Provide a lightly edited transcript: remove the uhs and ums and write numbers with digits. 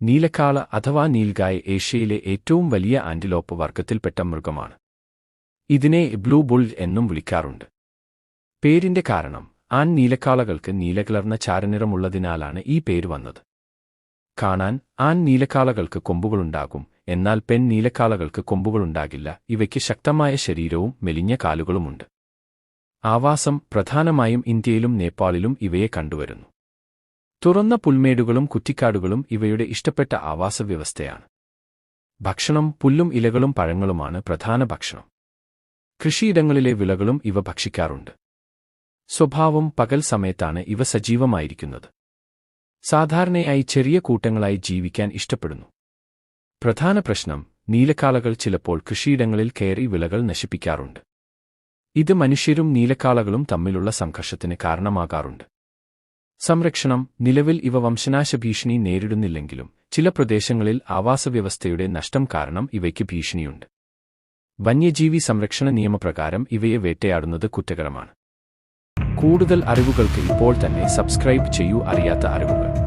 നീലക്കാള അഥവാ നീൽഗായ് ഏഷ്യയിലെ ഏറ്റവും വലിയ ആന്റിലോപ്പ് വർഗത്തിൽപ്പെട്ട മൃഗമാണ്. ഇതിനെ ബ്ലൂ ബുൾ എന്നും വിളിക്കാറുണ്ട്. പേരിന്റെ കാരണം ആൺ നീലക്കാളകൾക്ക് നീലകലർന്ന ചാരനിറമുള്ളതിനാലാണ് ഈ പേര് വന്നത്. കാണാൻ ആൺ നീലക്കാളകൾക്ക് കൊമ്പുകളുണ്ടാകും, എന്നാൽ പെൺ നീലക്കാളകൾക്ക് കൊമ്പുകളുണ്ടാകില്ല. ഇവയ്ക്ക് ശക്തമായ ശരീരവും മെലിഞ്ഞ കാലുകളുമുണ്ട്. ആവാസം പ്രധാനമായും ഇന്ത്യയിലും നേപ്പാളിലും ഇവയെ കണ്ടുവരുന്നു. തുറന്ന പുൽമേടുകളും കുറ്റിക്കാടുകളും ഇവയുടെ ഇഷ്ടപ്പെട്ട ആവാസവ്യവസ്ഥയാണ്. ഭക്ഷണം പുല്ലും ഇലകളും പഴങ്ങളുമാണ് പ്രധാന ഭക്ഷണം. കൃഷിയിടങ്ങളിലെ വിളകളും ഇവ ഭക്ഷിക്കാറുണ്ട്. സ്വഭാവം പകൽ സമയത്താണ് ഇവ സജീവമായിരിക്കുന്നത്. സാധാരണയായി ചെറിയ കൂട്ടങ്ങളായി ജീവിക്കാൻ ഇഷ്ടപ്പെടുന്നു. പ്രധാന പ്രശ്നം നീലക്കാളകൾ ചിലപ്പോൾ കൃഷിയിടങ്ങളിൽ കയറി വിളകൾ നശിപ്പിക്കാറുണ്ട്. ഇത് മനുഷ്യരും നീലക്കാളകളും തമ്മിലുള്ള സംഘർഷത്തിന് കാരണമാകാറുണ്ട്. സംരക്ഷണം നിലവിൽ ഇവ വംശനാശ ഭീഷണി നേരിടുന്നില്ലെങ്കിലും ചില പ്രദേശങ്ങളിൽ ആവാസവ്യവസ്ഥയുടെ നഷ്ടം കാരണം ഇവയ്ക്ക് ഭീഷണിയുണ്ട്. വന്യജീവി സംരക്ഷണ നിയമപ്രകാരം ഇവയെ വേട്ടയാടുന്നത് കുറ്റകരമാണ്. കൂടുതൽ അറിവുകൾക്ക് ഇപ്പോൾ തന്നെ സബ്സ്ക്രൈബ് ചെയ്യൂ. അറിയാത്ത അറിവുകൾ.